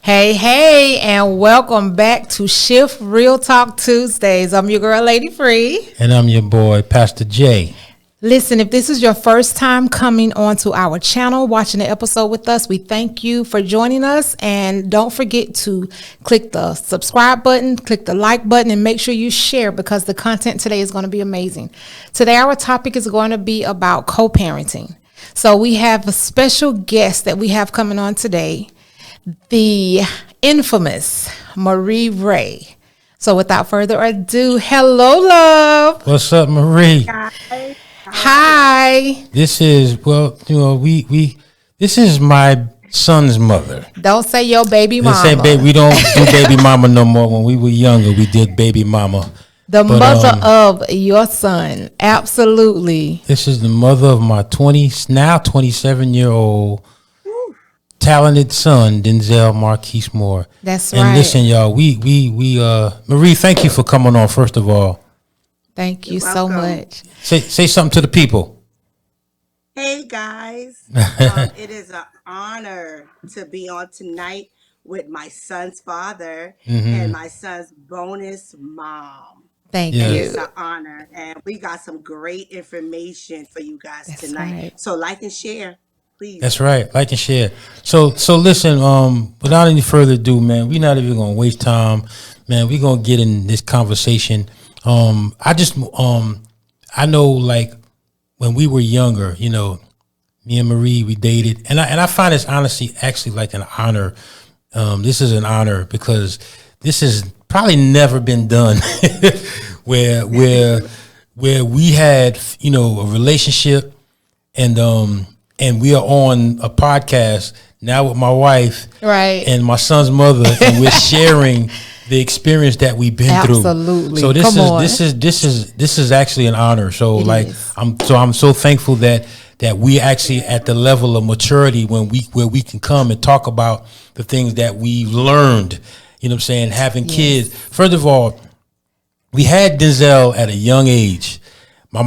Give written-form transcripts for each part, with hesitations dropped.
Hey, and welcome back to Shift Real Talk Tuesdays. I'm your girl, Lady Free. And I'm your boy, Pastor J. Listen, if this is your first time coming onto our channel, watching the episode with us, we thank you for joining us. And don't forget to click the subscribe button, click the like button, and make sure you share because the content today is going to be amazing. Today, our topic is going to be about co-parenting. So we have a special guest that we have coming on today, the infamous Marie Ray. So without further ado, hello, love. What's up, Marie? Hi. This is, this is my son's mother. Don't say your baby They mama. say, baby, we don't do baby mama no more. When we were younger, we did baby mama. The mother of your son. Absolutely. This is the mother of my 27-year-old talented son, Denzel Marquise Moore. That's and right. And listen, y'all, we Marie, thank you for coming on, first of all. Thank you so much. Say something to the people. Hey guys, it is an honor to be on tonight with my son's father and my son's bonus mom. Thank Yes. you. It's an honor, and we got some great information for you guys That's tonight. right. So like and share, please. That's right. Like and share. So listen, without any further ado, man, we're not even gonna waste time. Man, we're gonna get in this conversation. I know, like, when we were younger, me and Marie, we dated, and I find this honestly actually like an honor. This is an honor because this has probably never been done where we had, a relationship and we are on a podcast now with my wife, Right. and my son's mother, and we're sharing the experience that we've been through. Absolutely. So Come on. this is actually an honor. So It is. I'm so thankful that we actually at the level of maturity where we can come and talk about the things that we've learned. You know what I'm saying? Having kids. First of all, we had Denzel at a young age. 2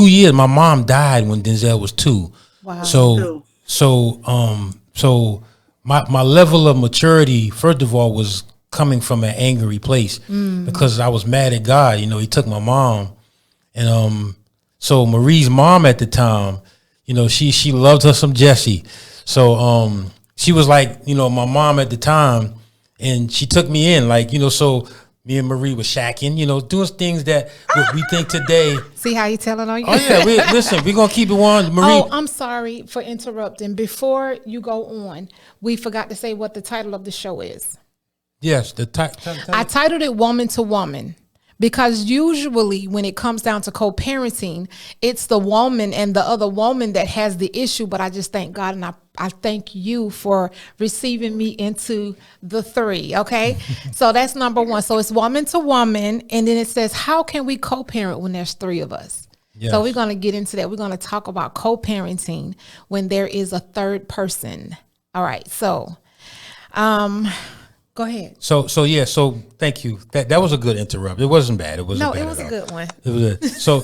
years. My mom died when Denzel was 2. Wow. So my level of maturity, first of all, was coming from an angry place because I was mad at God. He took my mom, and so Marie's mom at the time, she loved her some Jesse. So she was like, my mom at the time, and she took me in, like, so me and Marie were shacking, doing things that we think today. See how you telling on you? Oh yeah, listen, we're gonna keep it on, Marie. Oh, I'm sorry for interrupting. Before you go on, we forgot to say what the title of the show is. Yes, I titled it Woman to Woman because usually when it comes down to co-parenting, it's the woman and the other woman that has the issue. But I just thank God and I thank you for receiving me into the 3. Okay. So that's number 1. So it's woman to woman. And then it says, how can we co-parent when there's 3 of us? Yes. So we're going to get into that. We're going to talk about co-parenting when there is a 3rd person. All right. So, go ahead. So thank you. That was a good interrupt. It wasn't bad. It wasn't bad. No, it was a good one. It was so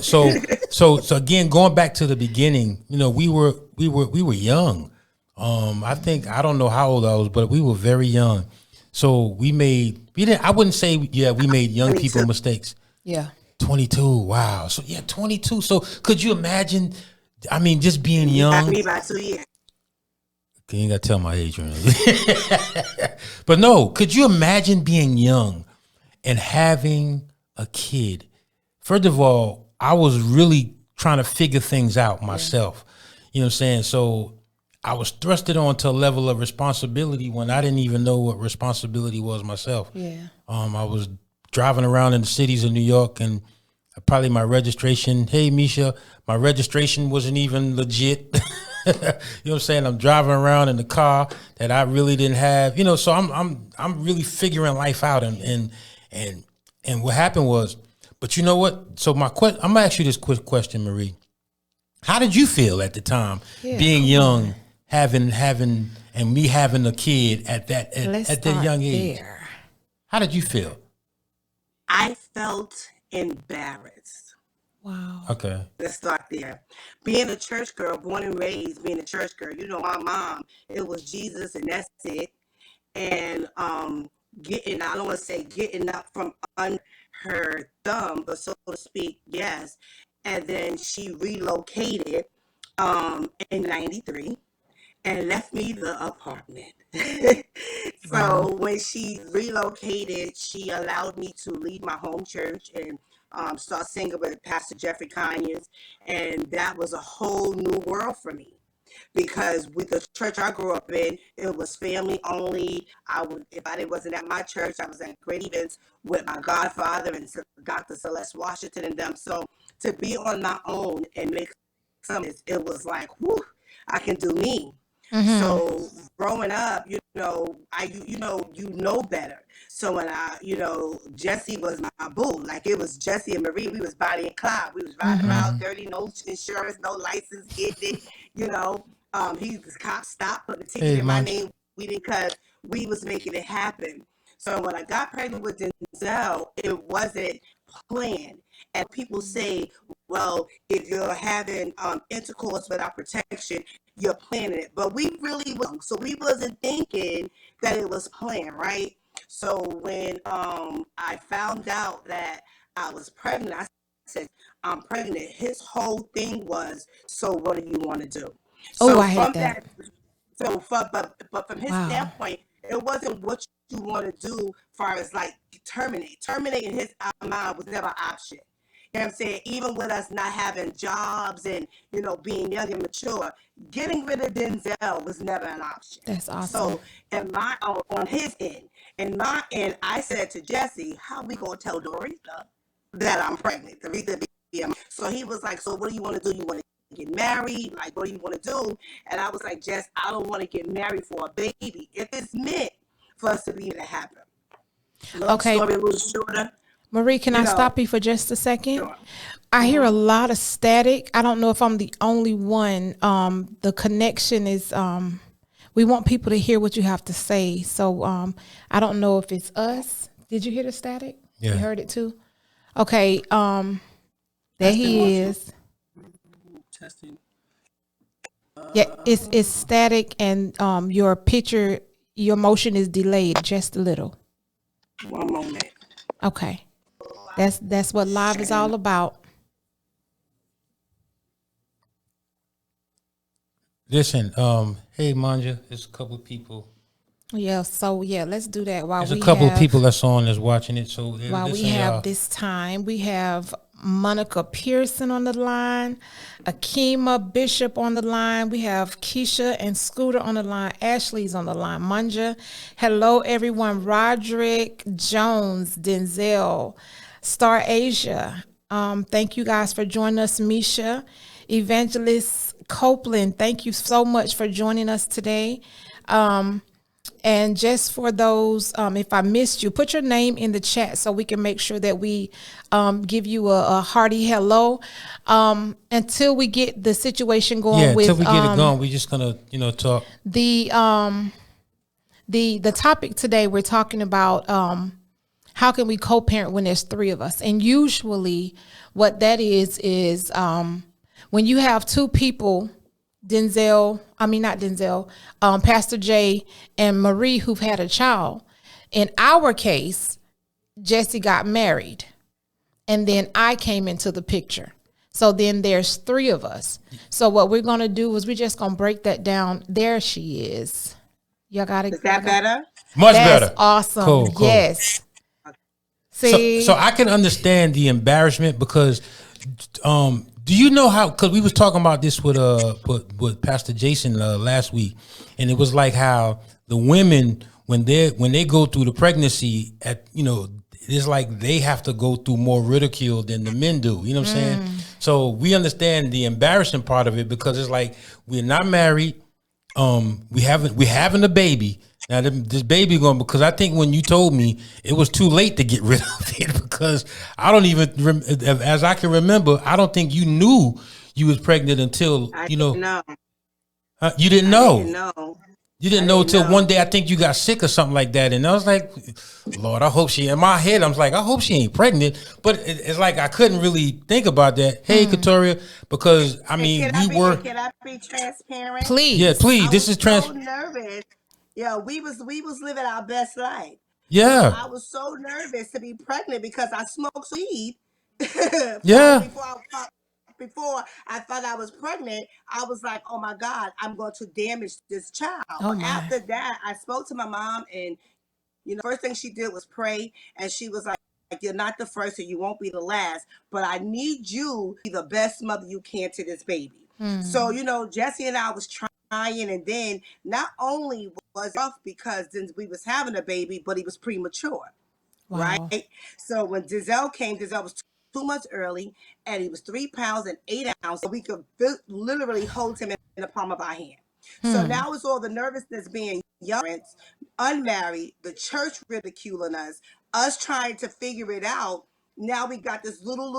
again, going back to the beginning, we were young. I don't know how old I was, but we were very young. So I wouldn't say we made young people mistakes. Yeah. 22. Wow. So 22. So could you imagine, just being young? Me by 2 years. You ain't got to tell my age or anything. But no, could you imagine being young and having a kid? First of all, I was really trying to figure things out myself. You know what I'm saying? So I was thrusted onto a level of responsibility when I didn't even know what responsibility was myself. Yeah. I was driving around in the cities of New York, and probably my registration, hey Misha, my registration wasn't even legit. You know what I'm saying? I'm driving around in the car that I really didn't have, so I'm really figuring life out, and what happened was, but you know what? So I'm gonna ask you this quick question, Marie. How did you feel at the time being young, having and me having a kid at that young age? There. How did you feel? I felt embarrassed. Wow. Okay. Let's start there. Being a church girl, born and raised, being a church girl, my mom, it was Jesus and that's it. and getting, I don't want to say getting up from under her thumb, but so to speak, yes. And then she relocated in 93 and left me the apartment. Wow. So when she relocated, she allowed me to leave my home church and start singing with Pastor Jeffrey Conyers. And that was a whole new world for me because with the church I grew up in, it was family only. I would, if I wasn't at my church, I was at great events with my godfather and Dr. Celeste Washington and them. So to be on my own and make some, it was like, whew, I can do me. Mm-hmm. So growing up, you know better. So when Jesse was my boo. Like it was Jesse and Marie. We was Bonnie and Clyde. We was riding Mm-hmm. around dirty, no insurance, no license, getting it. You know, the cop stopped, put the ticket Hey, in my man. name. We didn't because we was making it happen. So when I got pregnant with Denzel, it wasn't planned. And people say, well, if you're having intercourse without protection, you're planning it. But we really wasn't. So we wasn't thinking that it was planned, right? So when I found out that I was pregnant, I said, I'm pregnant. His whole thing was, so what do you want to do? Oh, So I hate from that. that, but from his Wow. standpoint, it wasn't what you want to do as far as like terminate. Terminating his mind was never an option. You know what I'm saying? Even with us not having jobs and, being young and mature, getting rid of Denzel was never an option. That's awesome. So, on his end, in my end, I said to Jesse, how we going to tell Doretha that I'm pregnant? So he was like, so what do you want to do? You want to get married? Like, what do you want to do? And I was like, Jess, I don't want to get married for a baby. If it's meant for us to be to happen. Long Okay, story a little shorter, Marie, can you I know, stop you for just a second? sure. I hear a Mhm. lot of static. I don't know if I'm the only one. The connection is we want people to hear what you have to say. So I don't know if it's us. Did you hear the static? You Yeah. heard it too? Okay, there Testing one, he two. is. Testing. Yeah, it's static and your picture, your motion is delayed just a little. One moment. Okay. That's what live is Sharing. all about. Listen, hey, Manja, there's a couple of people. Yeah, so yeah, let's do that There's a couple of people that's on that's watching it. So while we listen, have y'all. this time. We have Monica Pearson on the line, Akima Bishop on the line. We have Keisha and Scooter on the line. Ashley's on the line. Manja. Hello, everyone. Roderick Jones, Denzel, Star Asia. Thank you guys for joining us, Misha. Evangelist Copeland, thank you so much for joining us today. And just for those, if I missed you, put your name in the chat so we can make sure that we give you a hearty hello. Until we get the situation Yeah, going until with we get it going, we're just gonna, talk. the topic today, we're talking about how can we co-parent when there's three of us, and usually what that is when you have two people. Pastor Jay and Marie, who've had a child. In our case, Jesse got married, and then I came into the picture. So then there's three of us. So what we're going to do is we're just going to break that down. There she is. Y'all got it. Is that better? Much That's better. awesome. Cool. Yes. So See, I can understand the embarrassment because, do you know how? Because we was talking about this with Pastor Jason last week, and it was like how the women when they go through the pregnancy it's like they have to go through more ridicule than the men do. You know what I'm saying? So we understand the embarrassing part of it because it's like we're not married. We having a baby. Now this baby going, because I think when you told me it was too late to get rid of it because I don't even as I can remember, I don't think you knew you was pregnant until I didn't know. You didn't I didn't know. know. You didn't I know didn't until one know. day I think you got sick or something like that, and I was like, Lord, I hope she. In my head, I was like, I hope she ain't pregnant, but it's like I couldn't really think about that. Hey, Katoria, because I And mean can I we be were. and can I be transparent? Yeah, please. please. I This was is so nervous Yeah, we was living our best life. So Yeah, I was so nervous to be pregnant because I smoked so weed yeah. before I thought I was pregnant. I was like, oh my God, I'm going to damage this child. Oh But my. after that, I spoke to my mom, and first thing she did was pray, and she was like, you're not the first and you won't be the last, but I need you to be the best mother you can to this baby. So, Jesse and I was trying, and then not only was it rough because then we was having a baby, but he was premature, right? Wow. So when Denzel came, Denzel was 2 months early, and he was 3 pounds and 8 ounces. So we could literally hold him in the palm of our hand. So Hmm. now it's all the nervousness being young, unmarried, the church ridiculing us trying to figure it out. Now we got this little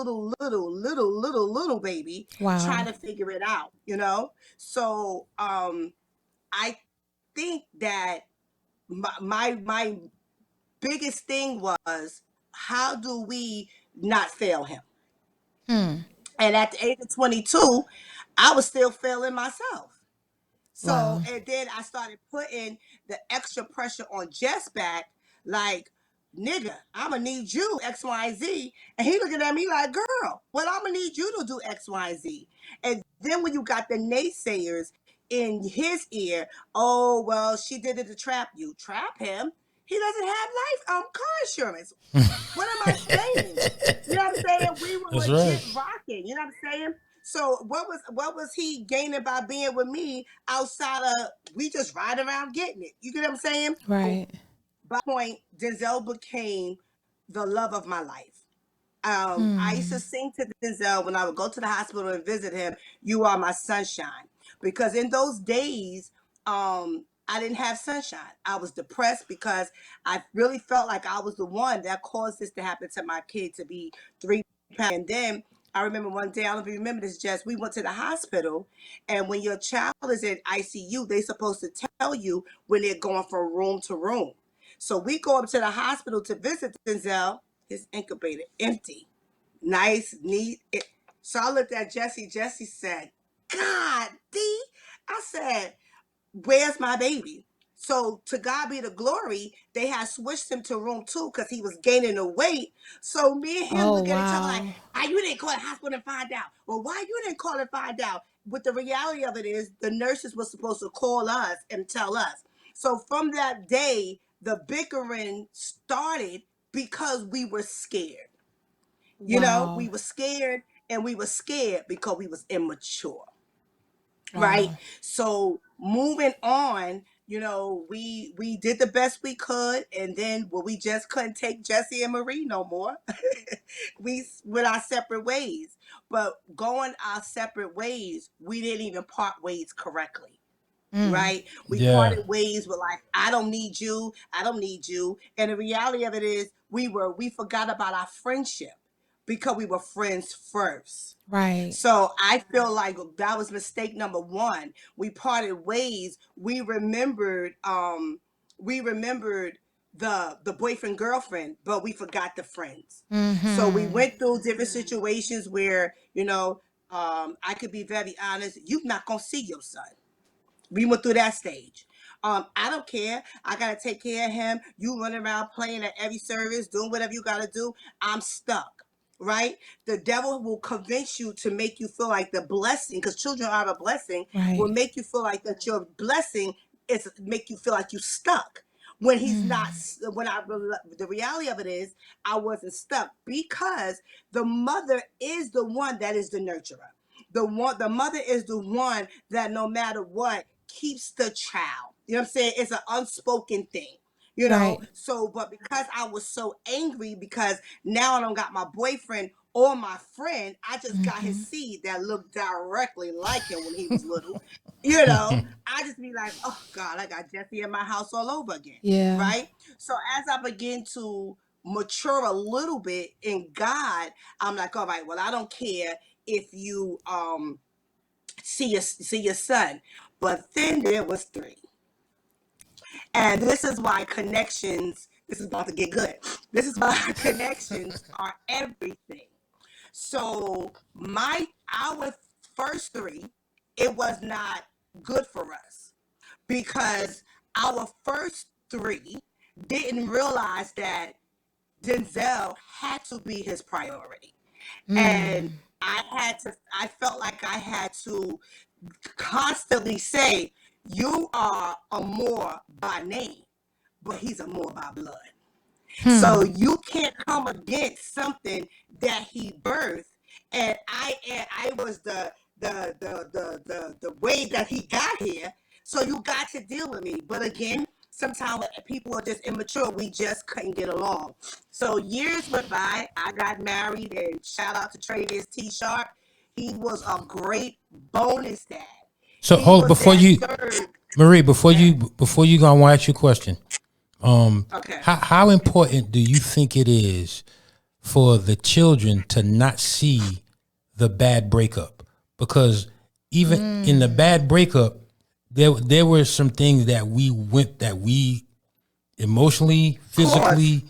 baby trying Wow. to figure it out. So I think that my biggest thing was, how do we not fail him? Hmm. And at the age of 22, I was still failing myself. So, Wow. and then I started putting the extra pressure on Jess back, like, nigga, I'm gonna need you X, Y, and Z. And he looking at me like, girl, well, I'm gonna need you to do X, Y, and Z. And then when you got the naysayers in his ear, oh, well, she did it to trap you. Trap him? He doesn't have car insurance. What am I saying? You know what I'm saying? We were That's right. legit rocking. You know what I'm saying? So what was he gaining by being with me outside of we just ride around getting it? You get what I'm saying? Right. By that point, Denzel became the love of my life. I used to Hmm. sing to Denzel when I would go to the hospital and visit him, "You are my sunshine." Because in those days, I didn't have sunshine. I was depressed because I really felt like I was the one that caused this to happen to my kid to be 3 pounds. And then I remember one day, I don't know if you remember this, Jess, we went to the hospital, and when your child is in ICU, they're supposed to tell you when they're going from room to room. So we go up to the hospital to visit Denzel, his incubator empty, nice, neat. So I looked at Jesse. Jesse said, God, D. I said, where's my baby? So to God be the glory, they had switched him to room 2 because he was gaining the weight. So me and him Oh look at each other like, wow. ah, you didn't call the hospital and find out. Well, why you didn't call and find out? But the reality of it is the nurses were supposed to call us and tell us. So from that day, the bickering started because we were scared. We Wow. were scared, and we were scared because we was immature, right? Wow. So moving on, we did the best we could, and then when we just couldn't take Jesse and Marie no more, we went our separate ways. But going our separate ways, we didn't even part ways correctly. Mm. Right? We Yeah, parted ways with like, I don't need you, I don't need you. And the reality of it is we forgot about our friendship because we were friends first. Right. So I feel like that was mistake number one. We parted ways. We remembered the boyfriend girlfriend, but we forgot the friends. So we Mm-hmm. went through different situations where, I could be very honest, you're not gonna see your son. We went through that stage. I don't care. I gotta take care of him. You run around playing at every service, doing whatever you gotta do. I'm stuck. Right? The devil will convince you to make you feel like the blessing, because children are a blessing, will Right. make you feel like that your blessing is make you feel like you stuck. When he's not, Mm. the reality of it is, I wasn't stuck because the mother is the one that is the nurturer. The mother is the one that no matter what keeps the child. You know what I'm saying? It's an unspoken thing. Right. So but because I was so angry because now I don't got my boyfriend or my friend, I just got his Mm-hmm. seed that looked directly like him when he was little. I just be like, oh God, I got Jesse in my house all over again. Yeah. Right? So as I begin to mature a little bit in God, I'm like, all right, well, I don't care if you see your son. But then there was three. And this is why connections, this is about to get good. This is why connections are everything. So our first three, it was not good for us because our first three didn't realize that Denzel had to be his priority. And I felt like I had to constantly say, you are a Moore by name, but he's a Moore by blood. So you can't come against something that he birthed. And I was the way that he got here. So you got to deal with me. But again, sometimes people are just immature. We just couldn't get along. So years went by. I got married, and shout out to Travis T. Sharp. He was a great bonus dad. So He hold was before that you, third. Marie, before you go, I want to ask you a question. Okay. How important do you think it is for the children to not see the bad breakup? Because even in the bad breakup, there were some things that we emotionally, physically,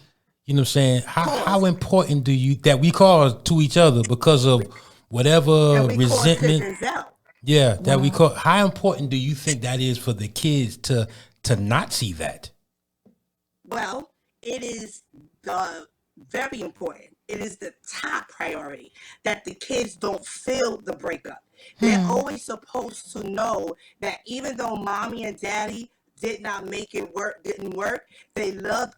you know what I'm saying? How important do you that we cause to each other because of whatever And we called to resentment? Denzel. Yeah, that we call. How important do you think that is for the kids to not see that? Well, it is very important. It is the top priority that the kids don't feel the breakup. They're always supposed to know that even though mommy and daddy did not make it work, didn't work, they loved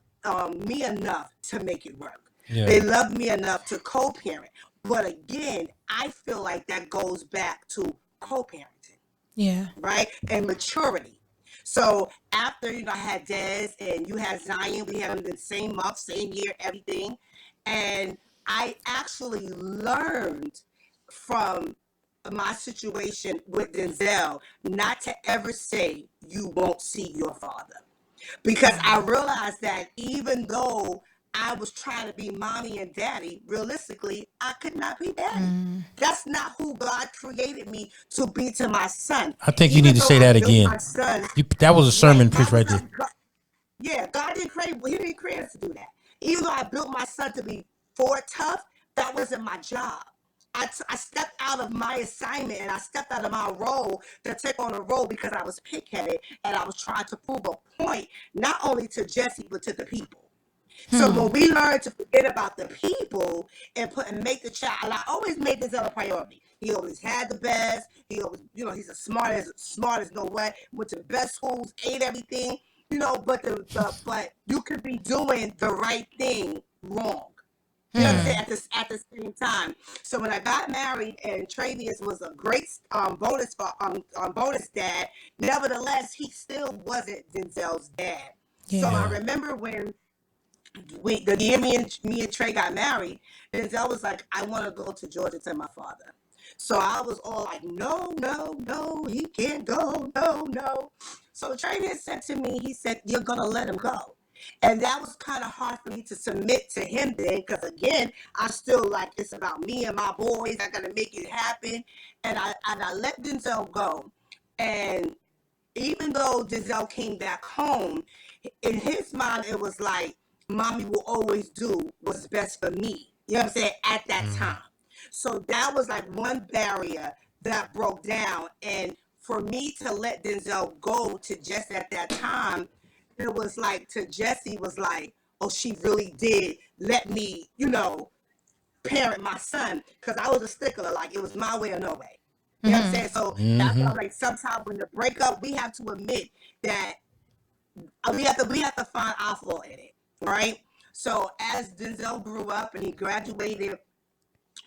me enough to make it work. Yeah. They loved me enough to co-parent. But again, I feel like that goes back to co-parenting, Yeah. right? And maturity. So after, I had Des and you had Zion, we had them the same month, same year, everything. And I actually learned from my situation with Denzel not to ever say you won't see your father. Because I realized that even though I was trying to be mommy and daddy, realistically, I could not be daddy. That's not who God created me to be to my son. I think you Even need to though say I that built again. my son, That was a sermon right? preach That was right there. not God. Yeah, God didn't create. He didn't create us to do that. Even though I built my son to be Ford tough, that wasn't my job. I stepped out of my assignment and I stepped out of my role to take on a role because I was pig-headed and I was trying to prove a point not only to Jesse but to the people. So when we learn to forget about the people and make the child, and I always made this a priority. He always had the best. He always, he's as smart as no what. Went to the best schools, ate everything. But but you could be doing the right thing wrong. You know what I'm saying? At the same time. So when I got married, and Travius was a great bonus dad. Nevertheless, he still wasn't Denzel's dad. So I remember when the year me and Trey got married, Denzel was like, I want to go to Georgia to my father. So I was all like, no, no, no, he can't go, no, no. So Trey said to me, he said, you're gonna let him go. And that was kind of hard for me to submit to him then, because again, I still like it's about me and my boys. I gotta make it happen. And I let Denzel go. And even though Denzel came back home, in his mind it was like, mommy will always do what's best for me. You know what I'm saying? At that time. So that was like one barrier that broke down. And for me to let Denzel go to Jesse at that time, it was like to Jesse was like, oh, she really did let me, parent my son. Because I was a stickler. Like it was my way or no way. You know what I'm saying? So that's why like sometimes when the breakup, we have to admit that we have to find our flaw in it. Right? So as Denzel grew up and he graduated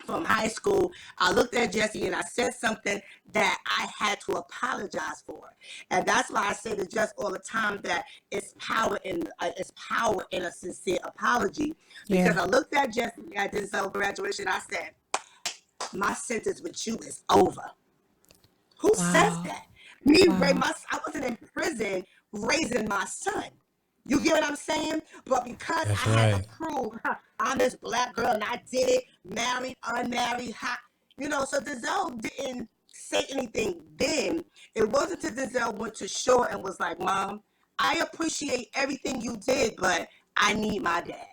from high school, I looked at Jesse and I said something that I had to apologize for, and that's why I say to Jess all the time that it's power in a sincere apology. Because I looked at Jesse at Denzel graduation, I said, my sentence with you is over. Who says that? I wasn't in prison raising my son. You get what I'm saying? But because That's I had right. to prove I'm this black girl and I did it, married, unmarried, hot, so Denzel didn't say anything then. It wasn't until Denzel went to shore and was like, Mom, I appreciate everything you did, but I need my dad.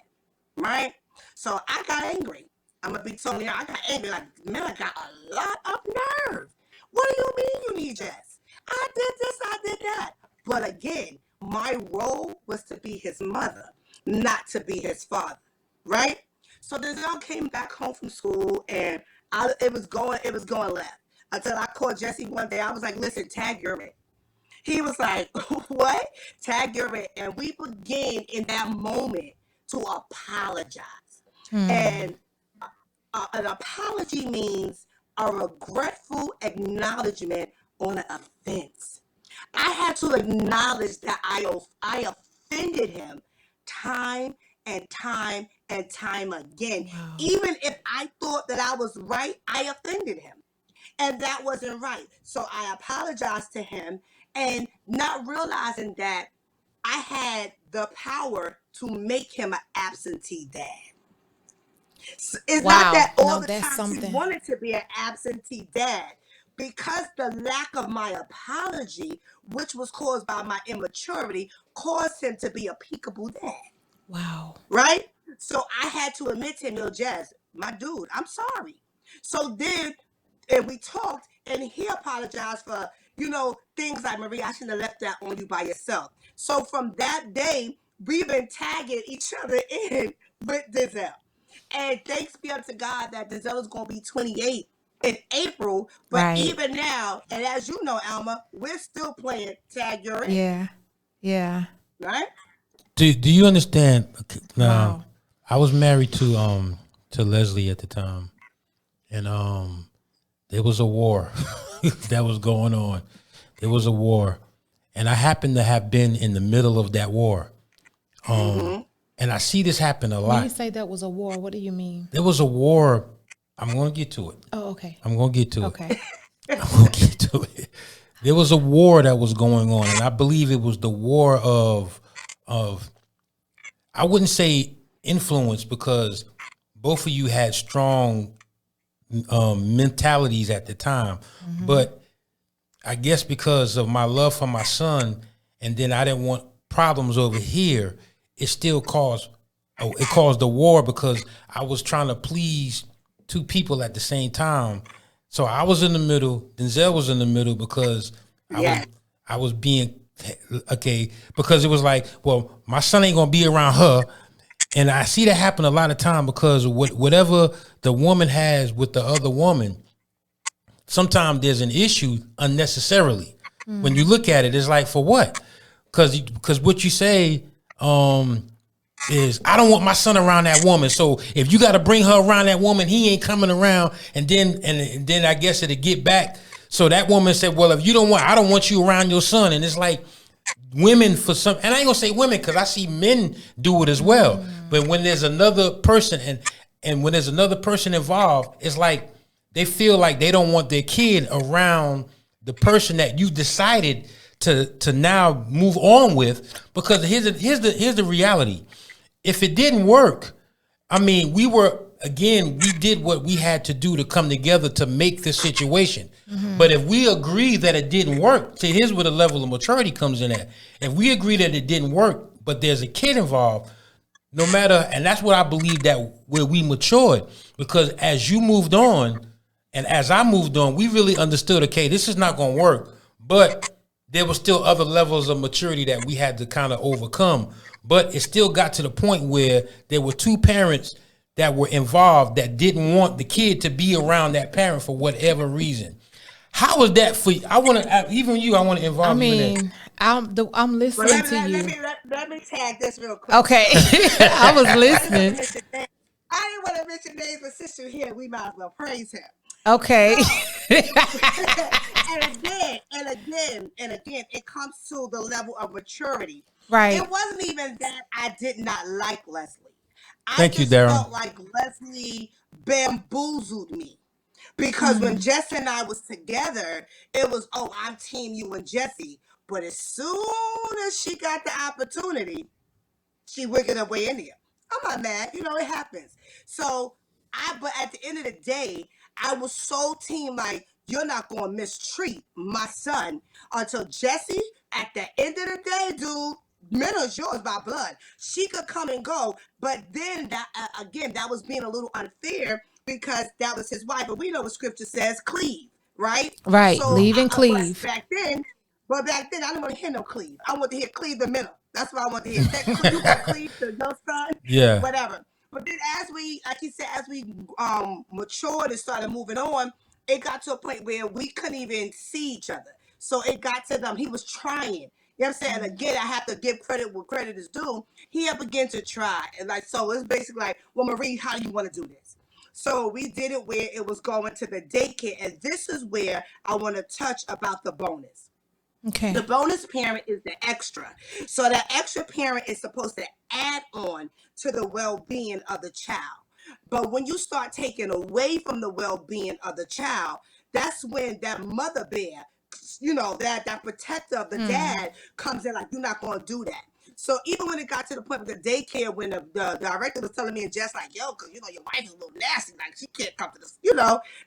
Right? So I got angry. I'm going to be totally honest. I got angry. Like, man, I got a lot of nerve. What do you mean you need Jess? I did this, I did that. But again, my role was to be his mother, not to be his father, right? So Denzel came back home from school, and it was going left. Until I called Jesse one day, I was like, "Listen, tag your man." He was like, "What? Tag your man?" And we began in that moment to apologize. And an apology means a regretful acknowledgement on an offense. I had to acknowledge that I offended him time and time and time again. Wow. Even if I thought that I was right, I offended him. And that wasn't right. So I apologized to him, and not realizing that I had the power to make him an absentee dad. It's not Wow. that all No, the that's time he something. wanted to be an absentee dad. Because the lack of my apology, which was caused by my immaturity, caused him to be a peekaboo dad. Wow. Right? So I had to admit to him, "Yo, Jazz, my dude, I'm sorry." So then, and we talked, and he apologized for, things like, "Marie, I shouldn't have left that on you by yourself." So from that day, we've been tagging each other in with Denzel. And thanks be unto God that Denzel is going to be 28 in April. But Right. even now, and as you know, Alma, we're still playing tag your in, Yeah. Yeah. right? Do you understand? Okay, now, Wow. I was married to Leslie at the time, and there was a war that was going on. There was a war, and I happened to have been in the middle of that war. And I see this happen a When you lot. say that was a war, what do you mean? There was a war. I'm going to get to it. Oh, okay. I'm going to get to it. Okay. I'm going to get to it. There was a war that was going on, and I believe it was the war of I wouldn't say influence, because both of you had strong mentalities at the time, but I guess because of my love for my son, and then I didn't want problems over here, it still caused the war, because I was trying to please two people at the same time. So I was in the middle, Denzel was in the middle, because Yeah. I was being okay, because it was like, well, my son ain't gonna be around her. And I see that happen a lot of time, because whatever the woman has with the other woman, sometimes there's an issue unnecessarily. When you look at it, it's like, for what? Because what you say is, I don't want my son around that woman. So if you got to bring her around that woman, he ain't coming around. And then I guess it'll get back. So that woman said, well, if you don't want, I don't want you around your son. And it's like, women for some, and I ain't gonna say women, because I see men do it as well. But when there's another person, and when there's another person involved, it's like they feel like they don't want their kid around the person that you decided to now move on with. Because here's the reality: if it didn't work, I mean, we did what we had to do to come together to make this situation. But if we agree that it didn't work, see, here's where the level of maturity comes in at. If we agree that it didn't work, but there's a kid involved, no matter, and that's what I believe, that where we matured, because as you moved on and as I moved on, we really understood, okay, this is not going to work, but there was still other levels of maturity that we had to kind of overcome. But it still got to the point where there were two parents that were involved that didn't want the kid to be around that parent for whatever reason. How was that for you? I want to, even you, I want to involve you in that. I'm Well, listening let, to let, you. let me let me tag this real quick. Okay. I was listening. I didn't want to mention names, but since you're here, we might as well praise him. Okay. And again, it comes to the level of maturity. Right. It wasn't even that I did not like Leslie. Thank you, just Darren. felt like Leslie bamboozled me. Because when Jesse and I was together, it was, oh, I'm team you and Jesse. But as soon as she got the opportunity, she wiggled her way in there. I'm not mad. It happens. So but at the end of the day, I was so team, like, you're not going to mistreat my son until Jesse, at the end of the day, dude, Minna's yours by blood. She could come and go. But then that, again, that was being a little unfair because that was his wife. But we know what scripture says, cleave, right? Right. So Leave and but cleave. back then, But back then, I didn't want to hear no Cleve. I want to hear Cleve the middle. That's what I want to hear. You got Cleve to your son, Yeah. whatever. But then as we, like you said, as we matured and started moving on, it got to a point where we couldn't even see each other. So it got to them. He was trying. You know what I'm saying? And again, I have to give credit where credit is due. He had begun to try. And like, so it's basically like, well, Marie, how do you want to do this? So we did it where it was going to the daycare. And this is where I want to touch about the bonus. Okay. The bonus parent is the extra. So that extra parent is supposed to add on to the well-being of the child. But when you start taking away from the well-being of the child, that's when that mother bear, that protector of the dad comes in like, you're not going to do that. So even when it got to the point with the daycare, when the director was telling me and Jess like, yo, because, your wife is a little nasty, like she can't come to this,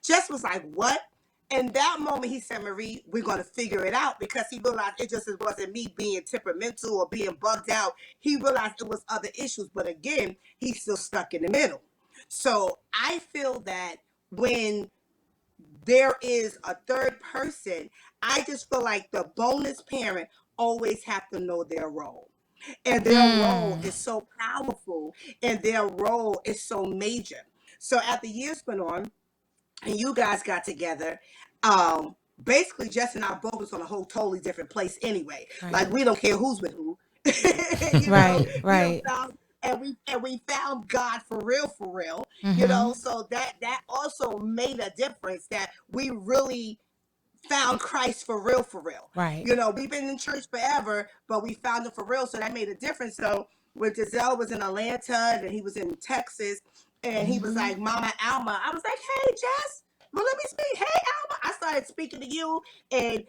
Jess was like, what? In that moment, he said, Marie, we're going to figure it out, because he realized it just wasn't me being temperamental or being bugged out. He realized it was other issues. But again, he's still stuck in the middle. So I feel that when there is a third person, I just feel like the bonus parent always have to know their role. And their role is so powerful, and their role is so major. So as the years went on, and you guys got together, basically Jess and I both was on a whole totally different place anyway. Right. Like, we don't care who's with who. Right. And we found God for real, so that also made a difference, that we really found Christ for real. Right. We've been in church forever, but we found him for real, so that made a difference. So when Giselle was in Atlanta and he was in Texas, and he was like, Mama Alma, I was like, hey, Jess, well, let me speak. Hey, Alma. I started speaking to you and,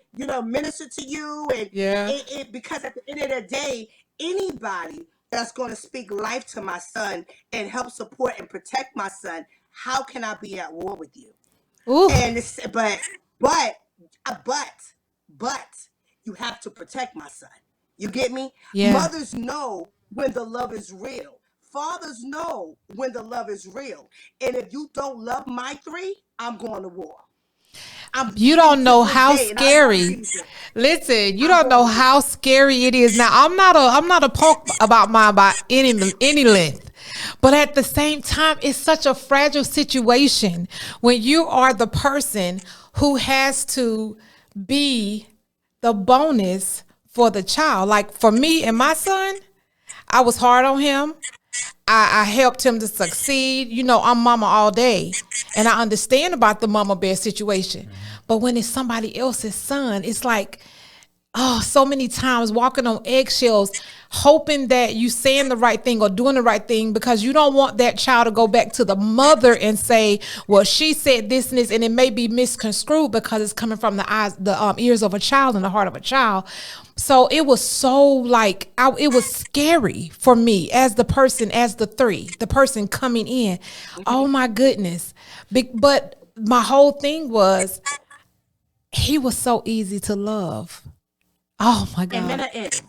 minister to you. And because at the end of the day, anybody that's going to speak life to my son and help support and protect my son, how can I be at war with you? Ooh. And but you have to protect my son. You get me? Yeah. Mothers know when the love is real. Fathers know when the love is real. And if you don't love my three, I'm going to war. You don't know how scary. Listen, you don't know how scary it is. Now, I'm not a poke about mine by any length. But at the same time, it's such a fragile situation when you are the person who has to be the bonus for the child. Like for me and my son, I was hard on him. I helped him to succeed. I'm mama all day. And I understand about the mama bear situation. But when it's somebody else's son, it's like, so many times walking on eggshells, hoping that you saying the right thing or doing the right thing, because you don't want that child to go back to the mother and say, well, she said this and this, and it may be misconstrued because it's coming from the ears of a child and the heart of a child. So it was so it was scary for me as the person coming in. Oh my goodness. But my whole thing was, he was so easy to love. Oh my God. And Minna is.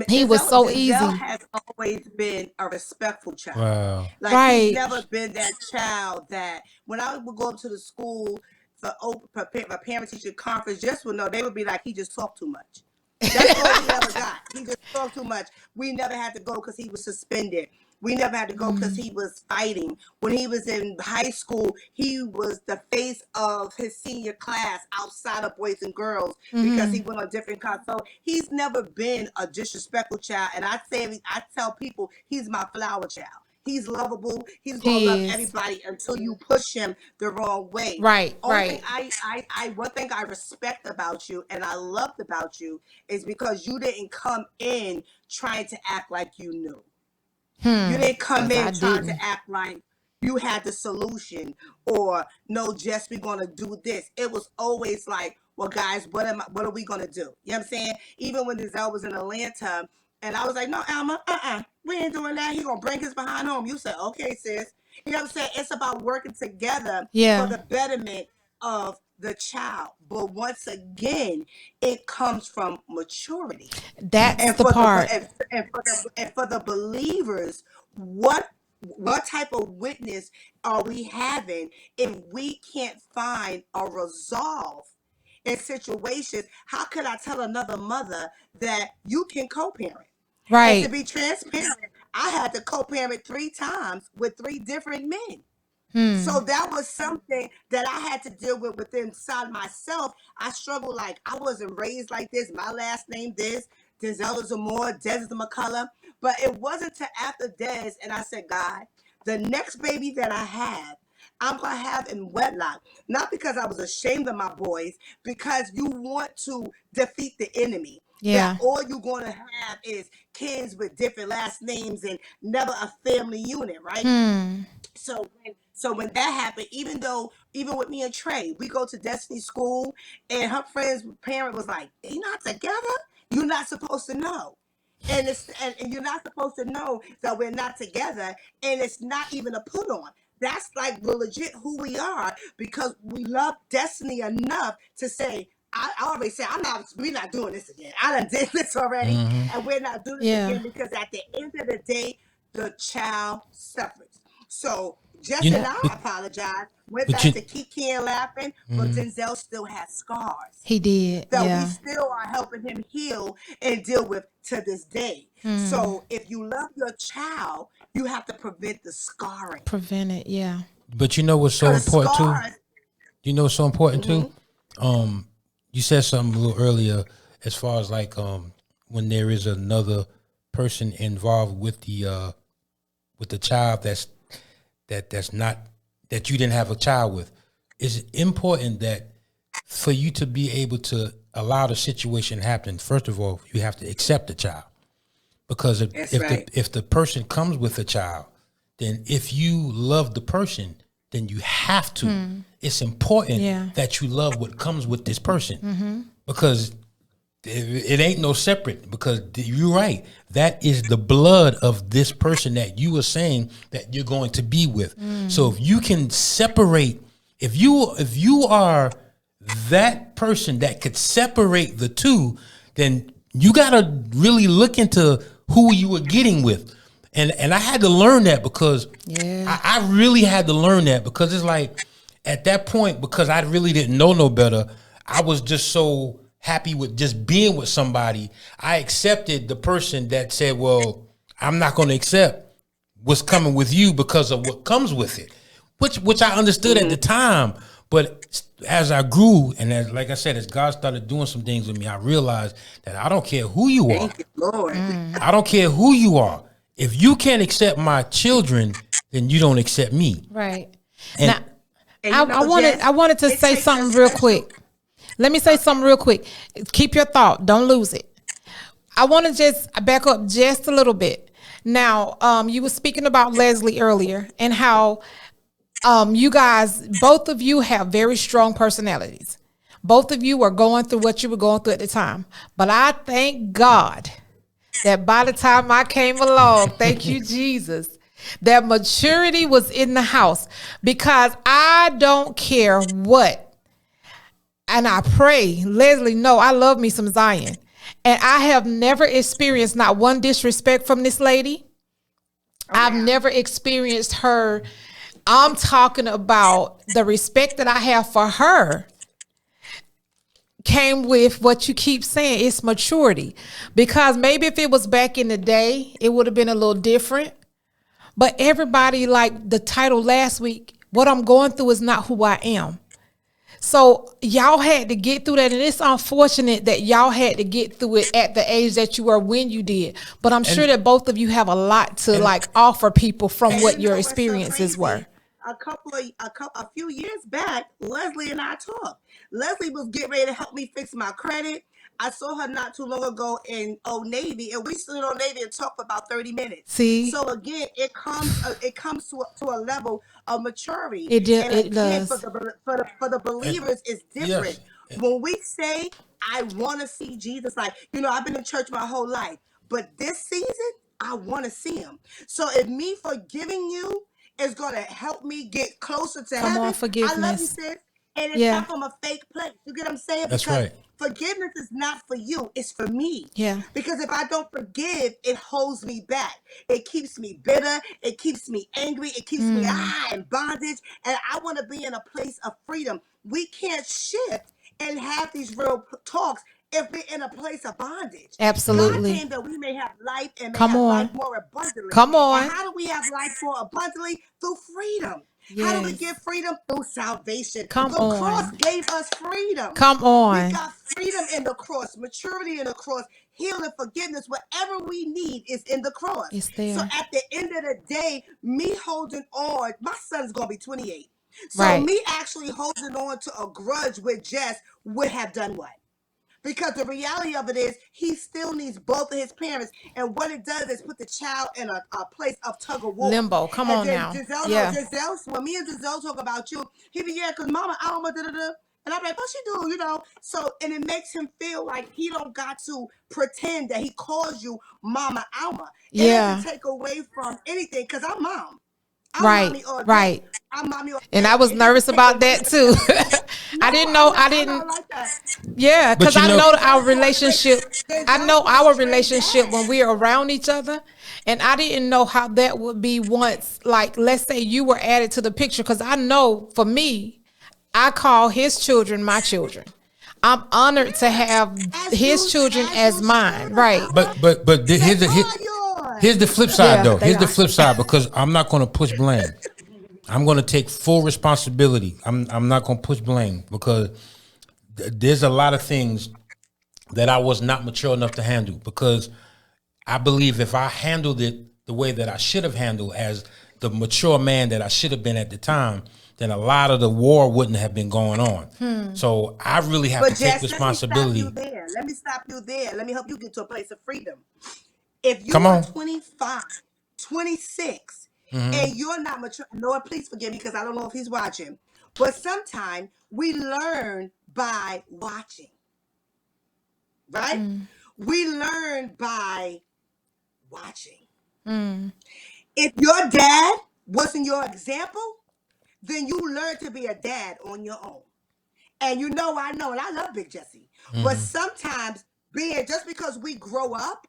He was so easy. Has always been a respectful child. Wow. He's never been that child that when I would go up to the school for parent-teacher conference, just would know, they would be like, he just talked too much. That's all we ever got. He just talked too much. We never had to go because he was suspended. We never had to go because he was fighting. When he was in high school, he was the face of his senior class outside of boys and girls because he went on different classes. So he's never been a disrespectful child. And I tell people, he's my flower child. He's lovable. He's gonna love everybody until you push him the wrong way. Right. One thing I respect about you and I loved about you is because you didn't come in trying to act like you knew. You didn't come in trying to act like you had the solution or no, Jess, we're gonna do this. It was always like, well, guys, what are we gonna do? You know what I'm saying? Even when Giselle was in Atlanta, and I was like, no, Alma, we ain't doing that. He gonna bring his behind home. You said, okay, sis. You know what I'm saying? It's about working together for the betterment of the child. But once again, it comes from maturity. That's the part. And for the believers, what type of witness are we having if we can't find a resolve in situations, how could I tell another mother that you can co-parent? And to Right. be transparent, I had to co-parent 3 times with 3 different men. So that was something that I had to deal with within inside myself. I struggled like I wasn't raised like this. My last name this, Denzel is a more, Des is a McCullough. But it wasn't till after Des, and I said, God, the next baby that I have, I'm gonna have in wedlock. Not because I was ashamed of my boys, because you want to defeat the enemy. That Yeah. all you're gonna have is kids with different last names and never a family unit, right? So when that happened, even with me and Trey, we go to Destiny School, and her friend's parent was like, "They not together. You're not supposed to know." And you're not supposed to know that we're not together, and it's not even a put on. That's like we're legit who we are because we love Destiny enough to say, I already said we're not doing this again. I done did this already, and we're not doing this Yeah. again because at the end of the day, the child suffers. So Jess You, and I apologize, went but back you, to Kiki and laughing, but Denzel still has scars He did. that we Yeah. still are helping him heal and deal with to this day. So if you love your child, you have to prevent the scarring. Prevent it. Yeah. but you know what's so Because important too? scars, You know what's so important too? mhm, You said something a little earlier as far as like when there is another person involved with the child that's not that you didn't have a child with. It's important that for you to be able to allow the situation happen, first of all, you have to accept the child. Because that's right. if the person comes with a child, then if you love the person, then you have to. It's important Yeah. that you love what comes with this person because it ain't no separate. Because you're right, that is the blood of this person that you are saying that you're going to be with. So if you can separate, if you are that person that could separate the two, then you got to really look into who you were getting with. And I had to learn that because Yeah. I really had to learn that because it's like at that point, because I really didn't know no better, I was just so happy with just being with somebody. I accepted the person that said, well, I'm not going to accept what's coming with you because of what comes with it, which I understood at the time. But as I grew, and as like I said, as God started doing some things with me, I realized that I don't care who you are. Thank you, Lord. I don't care who you are. If you can't accept my children, then you don't accept me. Right. And Now, And I wanted to it say takes a something real special- quick. Let me say something real quick. Keep your thought. Don't lose it. I want to just back up just a little bit. Now, you were speaking about Leslie earlier and how you guys, both of you have very strong personalities. Both of you were going through what you were going through at the time. But I thank God that by the time I came along, thank you, Jesus, that maturity was in the house because I don't care what. And I pray, Leslie, no, I love me some Zion. And I have never experienced not one disrespect from this lady. I've never experienced her. I'm talking about the respect that I have for her came with what you keep saying. It's maturity. Because maybe if it was back in the day, it would have been a little different. But everybody, like the title last week, what I'm going through is not who I am. So y'all had to get through that, and it's unfortunate that y'all had to get through it at the age that you were when you did. But I'm sure that both of you have a lot to like offer people from And what you your know what's so experiences crazy? were. A few years back, Leslie and I talked. Leslie was getting ready to help me fix my credit. I saw her not too long ago in Old Navy, and we stood in Old Navy and talked for about 30 minutes. See, So again, it comes to a level of maturity, and it again does. for the believers, it's different. yes, When we say, "I want to see Jesus," like I've been in church my whole life, but this season I want to see Him. So if me forgiving you is going to help me get closer to Come on, heaven, I love you, forgiveness. sis. And it's Yeah, not from a fake place. You get what I'm saying? that's Because right. forgiveness is not for you, it's for me. yeah. Because if I don't forgive, it holds me back. It keeps me bitter. It keeps me angry. It keeps me in bondage. And I want to be in a place of freedom. We can't shift and have these real talks if we're in a place of bondage. God Absolutely. came that we may have life and may Come have life on. more abundantly. Come And on. how do we have life more abundantly? Through freedom. How do we Yes. get freedom? Through salvation. Come The cross on. gave us freedom. Come We on. got freedom in the cross, maturity in the cross, healing, forgiveness. Whatever we need is in the cross. It's So there. at the end of the day, me holding on, my son's going to be 28. So Right. me actually holding on to a grudge with Jess would have done what? Because the reality of it is he still needs both of his parents. And what it does is put the child in a place of tug of war. Limbo. Come And on then now. Giselle, no, Yeah. Giselle, when me and Giselle talk about you, he be, yeah, because mama, I don't know, da-da-da. And I'm like, what she do, you know? So, and it makes him feel like he don't got to pretend that he calls you Mama Alma. It Yeah. doesn't take away from anything, because I'm mom. I'm Right. mommy all day. Right. I'm mommy all And day. I was It doesn't nervous take about away that from too. that. I No, didn't know. I I'm didn't. not like that. Yeah, But because you I know, know our Denzel called relationship. straight. I Denzel know called our straight relationship dad. when we're around each other, and I didn't know how that would be once. Like, let's say you were added to the picture, because I know for me, I call his children my children. I'm honored to Yeah, have his children as as you mine. should, Right? Alma. here's They the are yours. here's the flip side Yeah, though. they Here's the are. flip side, because I'm not going to push blame. I'm going to take full responsibility. I'm not going to push blame, because there's a lot of things that I was not mature enough to handle, because I believe if I handled it the way that I should have handled, as the mature man that I should have been at the time, then a lot of the war wouldn't have been going on. So I really have to But take Jess, let me stop you responsibility. there. Let me stop you there. Let me help you get to a place of freedom. If you Come are on. 25, 26, and you're not mature, Lord, please forgive me because I don't know if he's watching. But sometimes we learn by watching, right? We learn by watching. If your dad wasn't your example, then you learn to be a dad on your own. And you know, I know, and I love Big Jesse. But sometimes being just because we grow up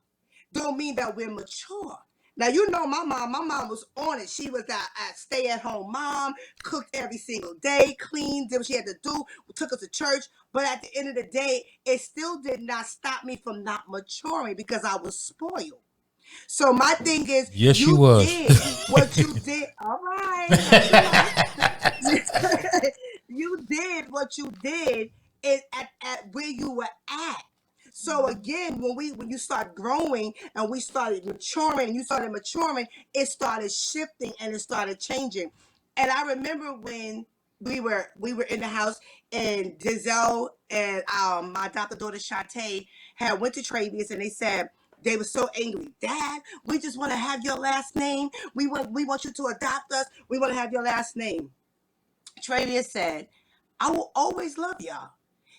don't mean that we're mature. Now you know my mom was on it. She was a stay-at-home mom, cooked every single day, cleaned, did what she had to do, took us to church. But at the end of the day, it still did not stop me from not maturing because I was spoiled. So my thing is, Yes, you you was. did what you did. All right, not too much. You did what you did at where you were at. So again, when you start growing and we started maturing and you started maturing, it started shifting and it started changing. And I remember when we were in the house and Giselle and my adopted daughter Shantae had went to Travis and they said they were so angry. Dad, we just want to have your last name. We want you to adopt us. We want to have your last name. Travis said, I will always love y'all.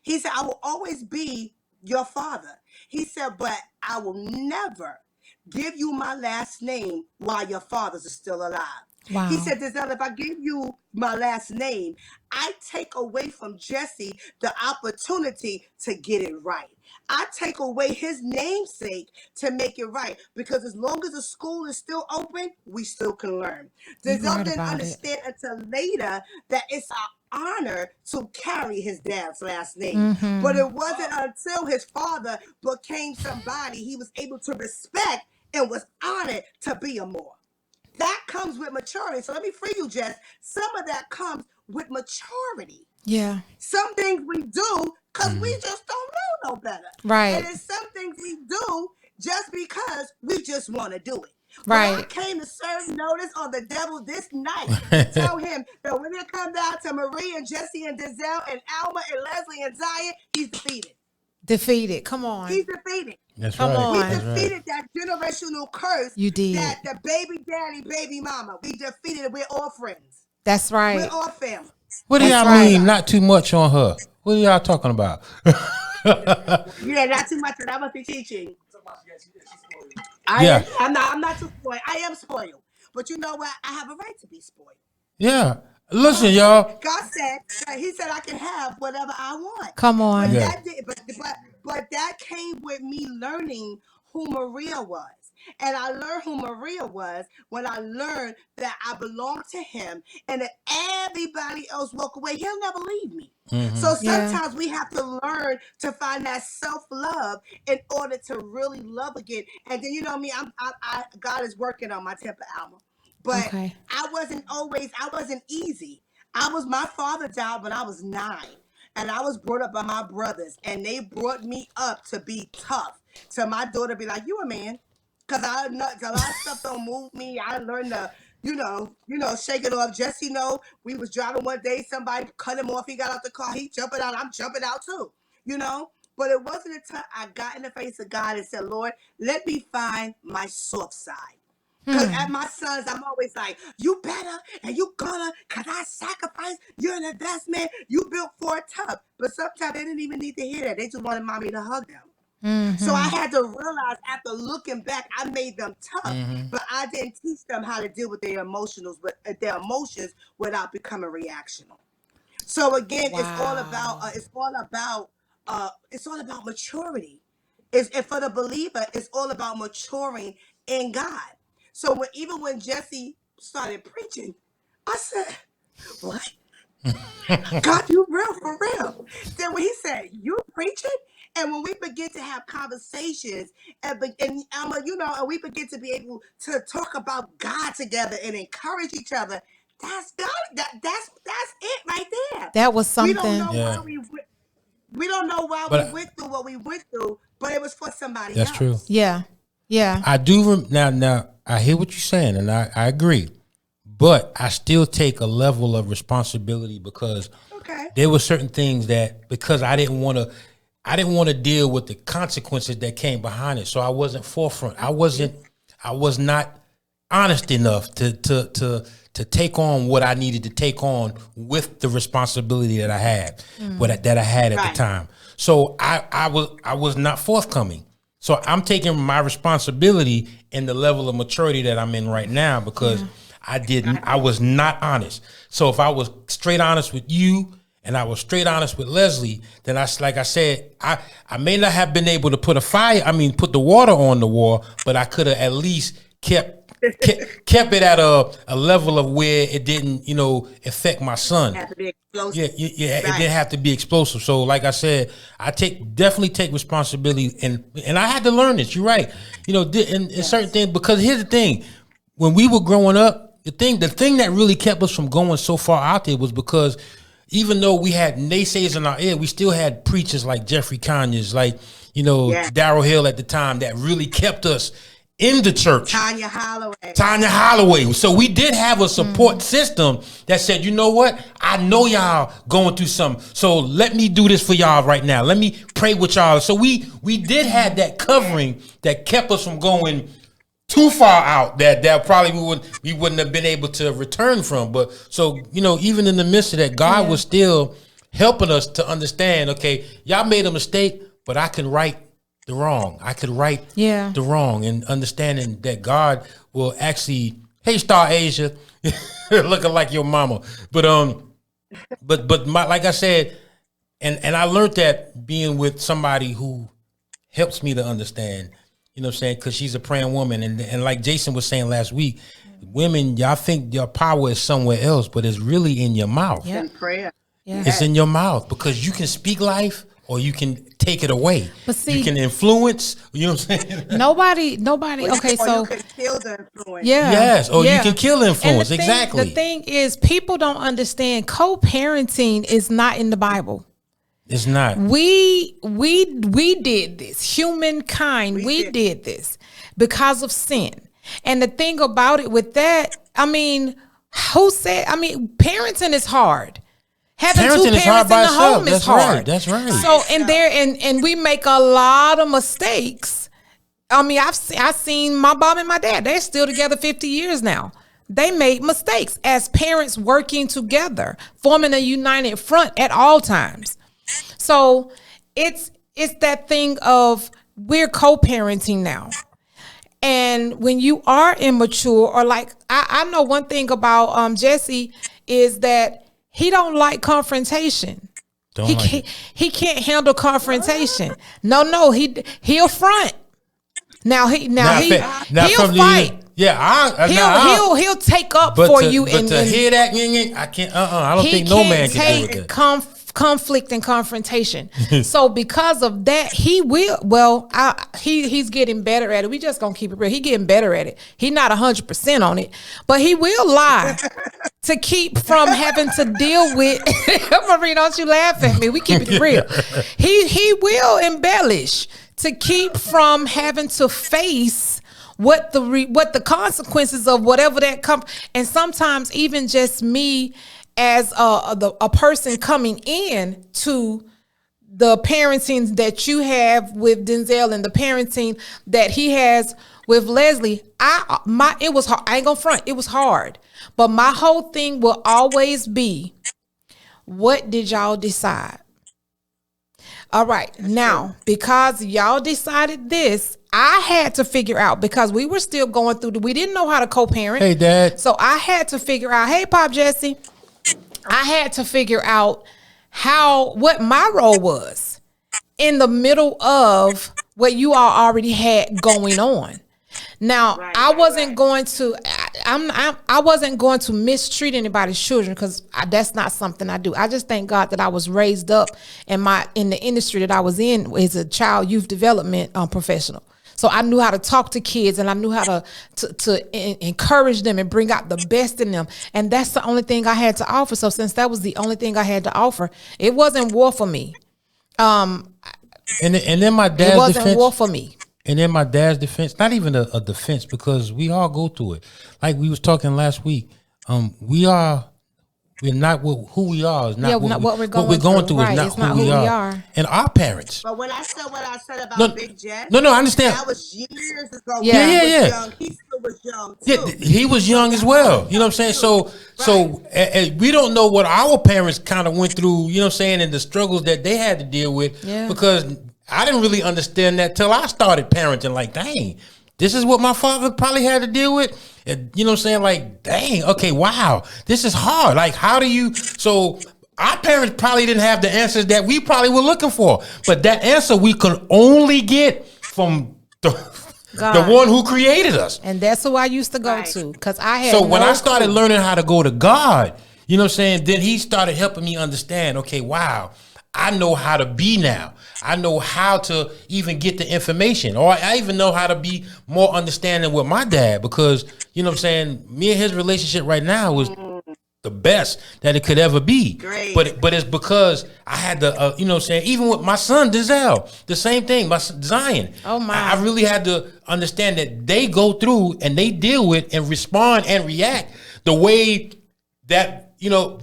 He said, I will always be your father. He said, but I will never give you my last name while your fathers are still alive. He Wow. said, Denzel, if I give you my last name, I take away from Jesse the opportunity to get it right. I take away his namesake to make it right. Because as long as the school is still open, we still can learn. You Denzel right didn't about it. understand until later that it's our honor to carry his dad's last name. But Mm-hmm. it wasn't until his father became somebody he was able to respect and was honored to be a more. That comes with maturity. So let me free you, Jess. Some of that comes with maturity. Yeah. Some things we do because we just don't know no better. And Right. then some things we do just because we just want to do it. But I Right. came to serve notice on the devil this night to tell him that when it comes down to Marie and Jesse and Denzel and Alma and Leslie and Zion, he's defeated. Defeated. Come on. He's defeated. That's Come right. We That's on. right. defeated that generational curse You did. that the baby daddy, baby mama. We defeated it. We're all friends. That's We're right. all family. What do That's y'all All right. mean? right. Not too much on her. What are y'all talking about? Yeah, not too much. I must be teaching. I am. Yeah, I'm not too spoiled. I am spoiled. But you know what? I have a right to be spoiled. yeah. Listen, y'all. God said that He said I can have whatever I want. Come But on. Yeah. that did. But that came with me learning who Maria was. And I learned who Maria was when I learned that I belonged to him and that everybody else walk away. He'll never leave me. So Yeah. sometimes we have to learn to find that self-love in order to really love again. And then, you know me, God is working on my temper album. But Okay. I wasn't easy. My father died when I was 9. And I was brought up by my brothers, and they brought me up to be tough. To my daughter, be like, "You a man," because I know a lot of stuff don't move me. I learned to, shake it off. Jesse, we was driving one day, somebody cut him off. He got out the car, he jumping out. I'm jumping out too, you know. But it wasn't until I got in the face of God and said, "Lord, let me find my soft side." Cause at my sons, I'm always like, "You better and you gonna, cause I sacrificed. You're an investment. You built for it tough." But sometimes they didn't even need to hear that. They just wanted mommy to hug them. So I had to realize after looking back, I made them tough, but I didn't teach them how to deal with their emotions without becoming reactional. So again, Wow. it's all about maturity. And for the believer, it's all about maturing in God. So even when Jesse started preaching, I said, "What? God, you real for real?" Then when he said, "You preaching?" And when we begin to have conversations and we begin to be able to talk about God together and encourage each other, that's God. That's it right there. That was We don't something. know Yeah, we don't know why we but went through what we went through, but it was for somebody that's true. else. Yeah. Yeah. I do now. I hear what you're saying, and I agree. But I still take a level of responsibility because Okay. there were certain things that because I didn't want to deal with the consequences that came behind it. So I wasn't forefront. I was not honest enough to take on what I needed to take on with the responsibility that I had, that I had at the Right. time. So I was not forthcoming. So I'm taking my responsibility in the level of maturity that I'm in right now because I was not honest. So if I was straight honest with you and I was straight honest with Leslie, then like I said, I may not have been able to put the water on the wall, but I could have at least kept it at a level of where it didn't, affect my son. Have to be explosive. Yeah, it Right. didn't have to be explosive. So, like I said, I definitely take responsibility, and I had to learn this. You're right, in certain things because here's the thing: when we were growing up, the thing that really kept us from going so far out there was because even though we had naysayers in our ear, we still had preachers like Jeffrey Conyers, like Yeah. Darryl Hill at the time that really kept us in the church. Tanya Holloway. So we did have a support system that said, you know what? I know y'all going through something. So let me do this for y'all right now. Let me pray with y'all. So we did have that covering that kept us from going too far out that probably we wouldn't have been able to return from. But so, even in the midst of that, God was still helping us to understand, okay, y'all made a mistake, but I can right the wrong. I could right the wrong, and understanding that God will actually, hey, Star Asia, looking like your mama. But like I said, and I learned that being with somebody who helps me to understand, what I'm saying? Because she's a praying woman. And like Jason was saying last week, women, y'all think your power is somewhere else, but it's really in your mouth. In prayer. Yeah. It's in your mouth because you can speak life or you can take it away. But see, you can influence, you know what I'm saying? Nobody. Okay, Or so you could kill the influence. yeah, Yes, or yeah. you can kill influence. And Exactly. The thing is, people don't understand co-parenting is not in the Bible. It's not. We did this. Humankind, we did this because of sin. And the thing about it with that, who said? Parenting is hard. Having Parenting two is hard parents by in the itself. home is That's hard. right. That's right. So and we make a lot of mistakes. I've seen my mom and my dad. They're still together 50 years now. They made mistakes as parents working together, forming a united front at all times. So it's that thing of we're co-parenting now. And when you are immature, or like I know one thing about Jesse is that he don't like confrontation. He can't handle confrontation. No, he'll front. Now now he'll from fight. He'll take up for you. But to hear that, I can't. I don't think no man can deal with that. Conflict and confrontation. So because of that, he will. Well, he's getting better at it. We just gonna keep it real. He getting better at it. He's not 100% on it, but he will lie to keep from having to deal with. Marie, don't you laugh at me. We keep it real. He will embellish to keep from having to face what the consequences of whatever that comes. And sometimes even just me as a person coming in to the parenting that you have with Denzel and the parenting that he has with Leslie, it was hard. I ain't gonna front. It was hard, but my whole thing will always be, what did y'all decide? All right, now because y'all decided this, I had to figure out, because we were still going through we didn't know how to co-parent. Hey, Dad. So I had to figure out. Hey, Pop Jesse. I had to figure out what my role was in the middle of what you all already had going on. Now, I wasn't going to. I wasn't going to mistreat anybody's children, because that's not something I do. I just thank God that I was raised up in the industry that I was in as a child youth development professional. So I knew how to talk to kids, and I knew how to encourage them and bring out the best in them. And that's the only thing I had to offer. So since that was the only thing I had to offer, it wasn't war for me. And then my dad's it wasn't defense, war for me. And then my dad's defense, not even a defense, because we all go through it. Like we was talking last week, we're not who we are. Is not what we're going through. Right. Is not who we are. And our parents. But when I said what I said about Big Jess, I understand. That was years ago. Yeah. He still was young too. Yeah, he was young as well. You know what I'm saying? So we don't know what our parents kind of went through. You know what I'm saying? And the struggles that they had to deal with. Yeah. Because I didn't really understand that till I started parenting. Like, dang, this is what my father probably had to deal with. And, you know what I'm saying? Like, dang, okay, wow, this is hard. Like, how do you? So our parents probably didn't have the answers that we probably were looking for. But that answer we could only get from the one who created us. And that's who I used to go to, because I had. So when I started learning how to go to God, you know what I'm saying? Then he started helping me understand, okay, wow, I know how to be now. I know how to even get the information, or I even know how to be more understanding with my dad, because, you know what I'm saying, me and his relationship right now is the best that it could ever be. Great. But it's because I had to, you know what I'm saying, even with my son, Denzel, the same thing, my son, Zion. Oh, my. I really had to understand that they go through and they deal with and respond and react the way that, you know,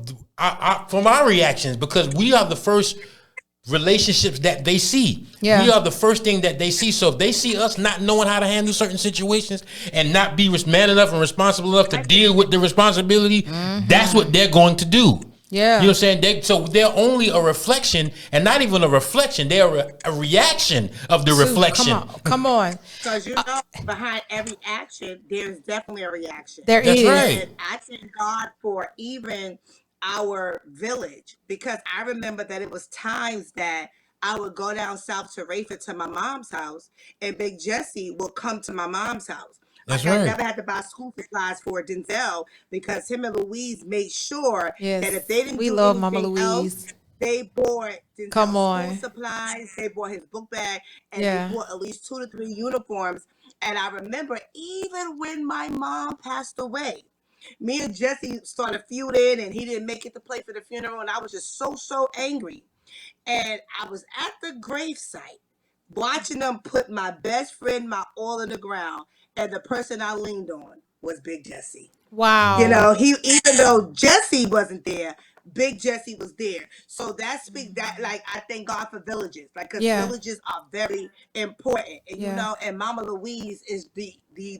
from our reactions, because we are the first relationships that they see. Yeah. We are the first thing that they see. So if they see us not knowing how to handle certain situations and not be man enough and responsible enough to deal with the responsibility, that's what they're going to do. Yeah. You know what I'm saying? So they're only a reflection, and not even a reflection, they're a reaction of the reflection. Come on. Because behind every action, there's definitely a reaction. That's is. Right. And I thank God for even our village, because I remember that it was times that I would go down south to Rayford to my mom's house, and Big Jesse will come to my mom's house. That's I right. never had to buy school supplies for Denzel, because him and Louise made sure that if they didn't do love anything Mama Louise. else, they bought Denzel's school supplies, they bought his book bag, and they bought at least 2 to 3 uniforms. And I remember even when my mom passed away, me and Jesse started feuding, and he didn't make it to play for the funeral, and I was just so angry. And I was at the gravesite watching them put my best friend, my all in the ground, and the person I leaned on was Big Jesse. Wow. You know, even though Jesse wasn't there, Big Jesse was there. So like, I thank God for villages, like, because villages are very important. And you know, and Mama Louise is the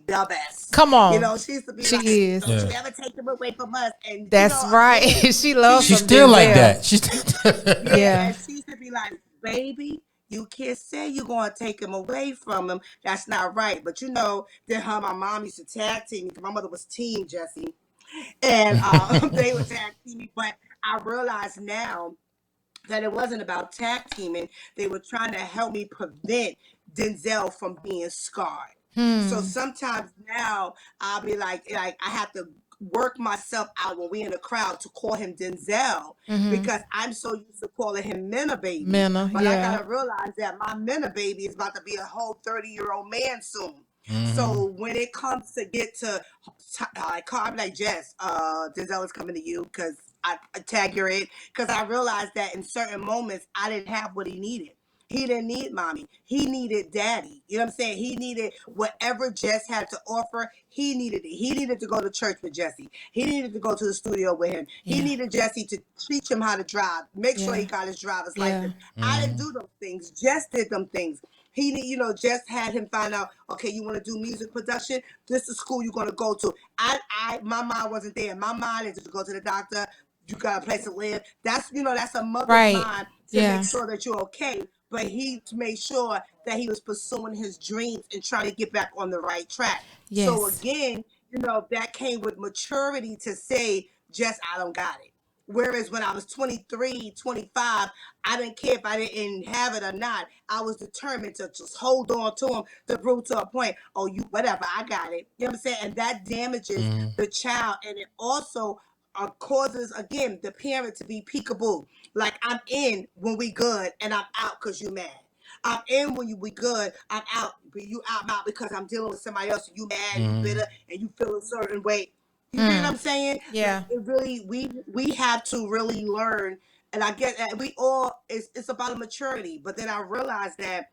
best. Come on. You know, she used to be don't you ever take them away from us. And that's right. She loves She's still like that. She's and she used to be like, baby, you can't say you're going to take him away from him. That's not right. But you know, then my mom used to tag team me, because my mother was Team Jesse. And they would tag team me. But I realize now that it wasn't about tag teaming. They were trying to help me prevent Denzel from being scarred. So sometimes now I'll be like I have to work myself out when we in the crowd to call him Denzel because I'm so used to calling him Minna baby. Minna, But I yeah. gotta realize that my Minna baby is about to be a whole 30-year-old man soon. Mm-hmm. So when it comes to get to like call, I'm like Jess, Denzel is coming to you because I tag your in because I realized that in certain moments I didn't have what he needed. He didn't need mommy. He needed daddy. You know what I'm saying? He needed whatever Jess had to offer. He needed it. He needed to go to church with Jesse. He needed to go to the studio with him. He Yeah. needed Jesse to teach him how to drive, make sure Yeah. he got his driver's Yeah. license. I didn't do those things. Jess did them things. Jess had him find out, okay, you want to do music production? This is the school you're going to go to. My mind wasn't there. My mind is to go to the doctor. You got a place to live. That's a mother's Right. mind to Yeah. make sure that you're okay. But he made sure that he was pursuing his dreams and trying to get back on the right track. So Yes. again, that came with maturity to say, Jess, I don't got it. Whereas when I was 23, 25, I didn't care if I didn't have it or not. I was determined to just hold on to him to prove to a point, oh, you, whatever, I got it. You know what I'm saying? And that damages Mm-hmm. the child. And it also causes, again, the parent to be peekaboo. Like, I'm in when we good and I'm out because you mad. I'm in when we good. I'm out, but you out because I'm dealing with somebody else. And you mad, you Mm-hmm. bitter, and you feel a certain way. You get what I'm saying? Yeah. Like it really, we have to really learn. And I get that we all it's about a maturity. But then I realized that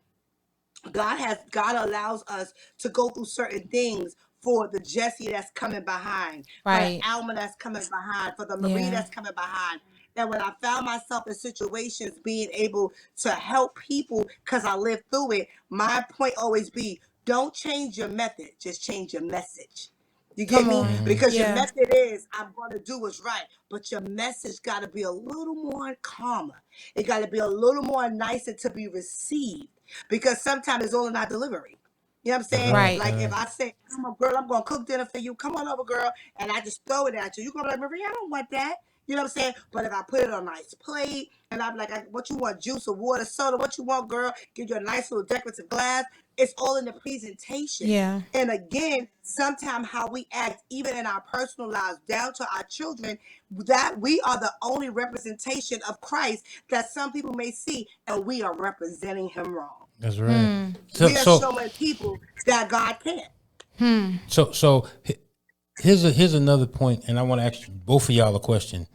God allows us to go through certain things for the Jesse that's coming behind, for the Right. Alma that's coming behind, for the Marie Yeah. that's coming behind. And when I found myself in situations being able to help people because I lived through it, my point always be don't change your method, just change your message. You get Come me? on. Mm-hmm. Because your Yeah. method is I'm going to do what's right, but your message got to be a little more calmer. It got to be a little more nicer to be received because sometimes it's all in our delivery. You know what I'm That's saying? right. Right. Like That's if right. I say, come on, girl, I'm gonna cook dinner for you. Come on over, girl, and I just throw it at you. You're gonna be like, Marie, I don't want that. You know what I'm saying? But if I put it on a nice plate and I'm like, what you want, juice or water, soda, what you want, girl, give you a nice little decorative glass. It's all in the presentation. Yeah. And again, sometimes how we act, even in our personal lives, down to our children, that we are the only representation of Christ that some people may see, and we are representing him wrong. That's right. So, We are so, showing people that God can. so here's another point, and I want to ask both of y'all a question.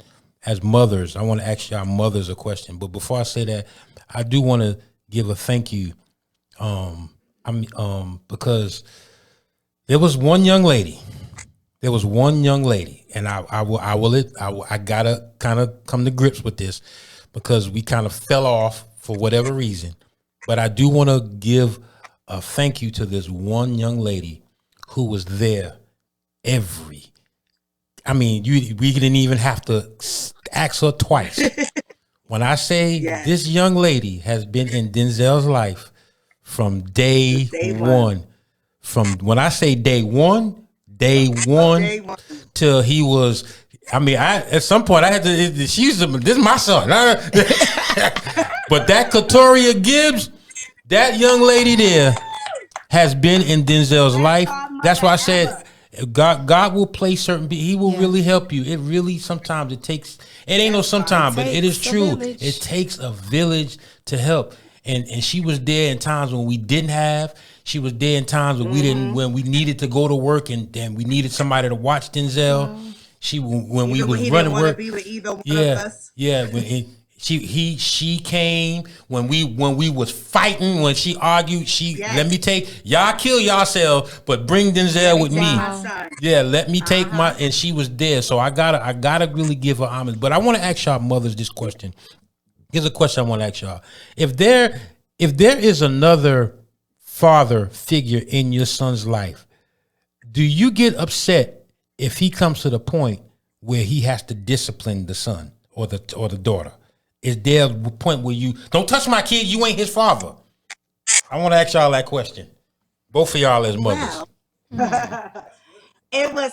As mothers, I want to ask y'all mothers a question. But before I say that, I do want to give a thank you. Because there was one young lady. There was one young lady, and I gotta kind of come to grips with this because we kind of fell off for whatever reason. But I do want to give a thank you to this one young lady who was there every. I mean, we didn't even have to ask her twice. When I say Yes, this young lady has been in Denzel's life from day day one. one, from when I say day one Day one. till he was. I mean, I at some point I had to. This is my son, but that Katoria Gibbs, that young lady there has been in Denzel's Best life. That's godmother why I said ever. God will play certain. He will Yeah. really help you. It really sometimes it takes. It ain't no That's right. sometimes, but it is Takes a true. It village. takes a village to help. And she was there in times when we didn't have. She was there in times when we didn't, when we needed to go to work and we needed somebody to watch Denzel. She when we Even when was he didn't running want to work. be with either one of Yeah, us. yeah. She came when we was fighting, when she argued. She let me Yes. take y'all kill yourself, but bring Let Denzel me with take me. my Wow. son. Yeah, let me take my, Uh-huh. and she was there. So I gotta really give her homage. But I want to ask y'all mothers this question. Here's a question I want to ask y'all. If there is another father figure in your son's life, do you get upset if he comes to the point where he has to discipline the son or the daughter? Is there a point where you don't touch my kid? You ain't his father. I want to ask y'all that question. Both of y'all as mothers. Well, it was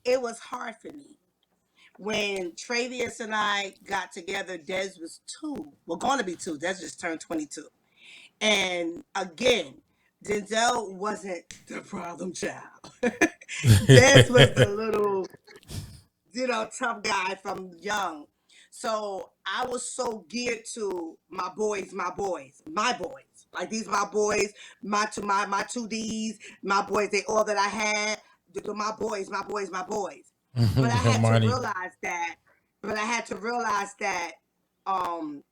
it was hard for me. When Travius and I got together, Des was two. Well, going to be two. Des just turned 22. And again, Denzel wasn't the problem child. This was the little, tough guy from young. So I was so geared to my boys, my boys, my boys. Like these my boys, my two D's, my boys, they all that I had. My boys, my boys, my boys. But I had to Marty. realize that, but I had to realize that um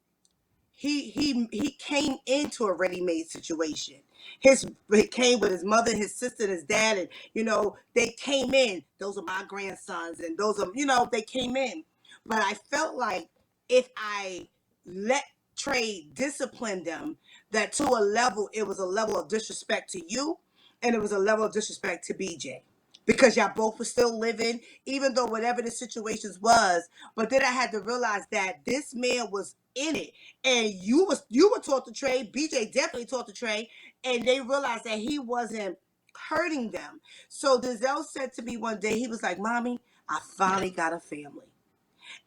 he came into a ready-made situation. He came with his mother, his sister, and his dad, and they came in. Those are my grandsons, and those are they came in. But I felt like if I let Trey discipline them, that to a level it was a level of disrespect to you, and it was a level of disrespect to BJ. Because y'all both were still living, even though whatever the situations was. But then I had to realize that this man was in it, and you were taught to Trey. BJ definitely taught to Trey, and they realized that he wasn't hurting them. So Denzel said to me one day, he was like, "Mommy, I finally got a family."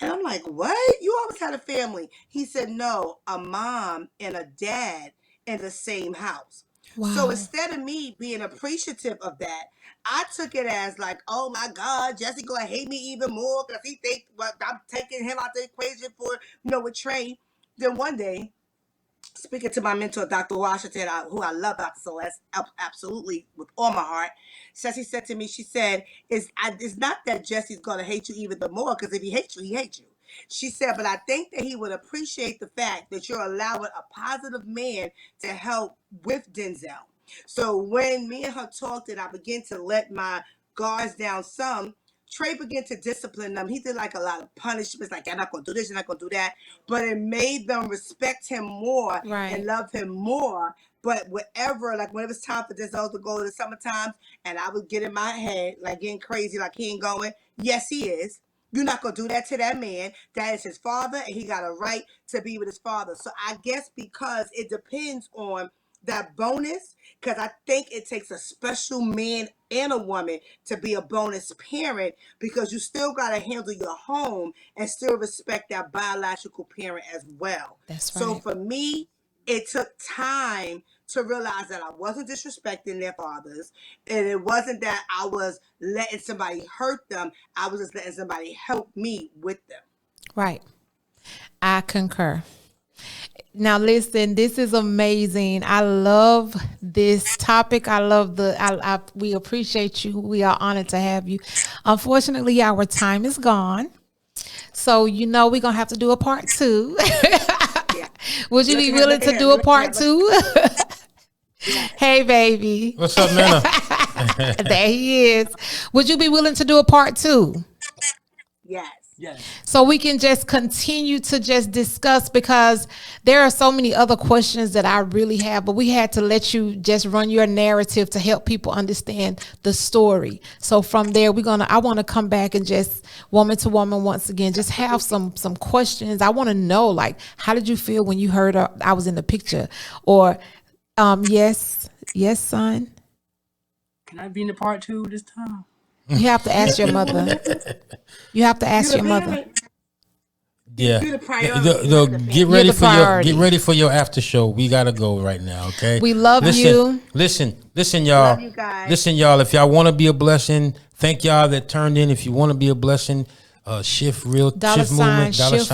And I'm like, "What? You always had a family?" He said, "No, a mom and a dad in the same house." So Wow. instead of me being appreciative of that, I took it as like, "Oh my God, Jesse gonna hate me even more because he think I'm taking him out the equation for with Trey." Then one day, speaking to my mentor, Dr. Washington, who I love, Dr. Celeste, absolutely with all my heart. She said to me, she said, it's not that Jesse's going to hate you even the more, because if he hates you, he hates you. She said, but I think that he would appreciate the fact that you're allowing a positive man to help with Denzel. So when me and her talked and I began to let my guards down some, Trey began to discipline them. He did like a lot of punishments, like, "You're not going to do this, you're not going to do that." But it made them respect him more and Right. love him more. But like when it was time for Denzel to go to the summertime, and I would get in my head, like getting crazy, like he ain't going. Yes, he is. You're not going to do that to that man. That is his father, and he got a right to be with his father. So I guess because it depends on that bonus, because I think it takes a special man and a woman to be a bonus parent, because you still got to handle your home and still respect that biological parent as well. That's So right. for me, it took time to realize that I wasn't disrespecting their fathers, and it wasn't that I was letting somebody hurt them. I was just letting somebody help me with them. Right. I concur. Now listen, this is amazing. I love this topic. I love we appreciate you. We are honored to have you. Unfortunately, our time is gone. So we're gonna have to do a part two. Yeah. Would you be willing to do a part two? Hey baby. What's up, Nana? There he is. Would you be willing to do a part two? Yes. Yes. So we can just continue to just discuss, because there are so many other questions that I really have, but we had to let you just run your narrative to help people understand the story. So from there, I want to come back and just woman to woman once again, just have some questions. I want to know, like, how did you feel when you heard I was in the picture? Or, yes, son. Can I be in the part two this time? You have to ask your mother. You have to ask your mother. Yeah. You're the priority. Get ready for your after show. We gotta go right now, okay? We love you. Listen, y'all. Love you guys. Listen, y'all. If y'all want to be a blessing, thank y'all that turned in. If you want to be a blessing, shift movement, shift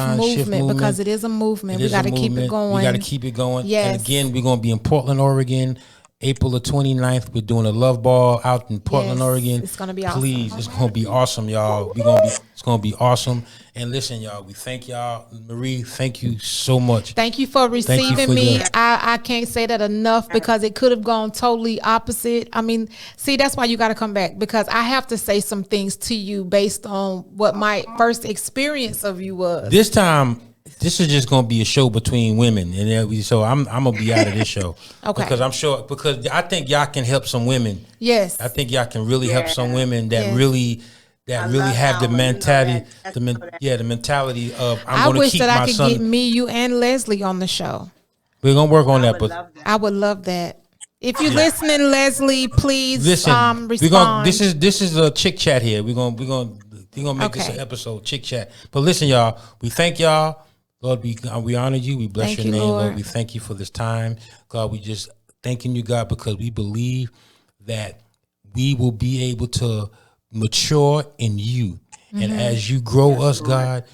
movement, because it is a movement. We got to keep it going. We got to keep it going. Yes. And again, we're gonna be in Portland, Oregon. April the 29th, we're doing a love ball out in Portland, Yes, Oregon. it's gonna be awesome. Please, it's gonna be awesome, y'all. It's gonna be awesome. And listen, y'all, we thank y'all. Marie, thank you so much. Thank you for receiving me. I can't say that enough, because it could have gone totally opposite. I mean, see, that's why you got to come back, because I have to say some things to you based on what my first experience of you was. This time, this is just gonna be a show between women, and so I'm gonna be out of this show. Okay. Because because I think y'all can help some women. Yes. I think y'all can really help some women that Yes. really have the Alma, mentality, you know that. the mentality of I I'm gonna wish keep that I my could son. get me, you, and Leslie on the show. We're gonna work on that, but Love that. I would love that. If you're listening, Leslie, please listen, respond. this is a chick chat here. We're gonna make this Okay. an episode chick chat. But listen, y'all, we thank y'all. Lord, we honor you. We bless Thank your you, name, Lord. Lord. We thank you for this time. God, we just thanking you, God, because we believe that we will be able to mature in you. And as you grow us, God,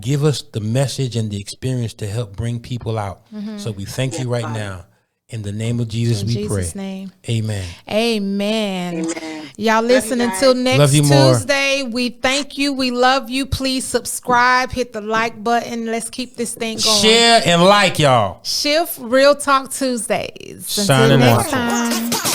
give us the message and the experience to help bring people out. So we thank you right now. In the name of Jesus, In we Jesus' pray. name. Amen. Amen. Amen. Y'all listen you until guys. next Love you more. Tuesday. We thank you. We love you. Please subscribe. Hit the like button. Let's keep this thing going. Share and like, y'all. Shift Real Talk Tuesdays. Until Signing next out. time.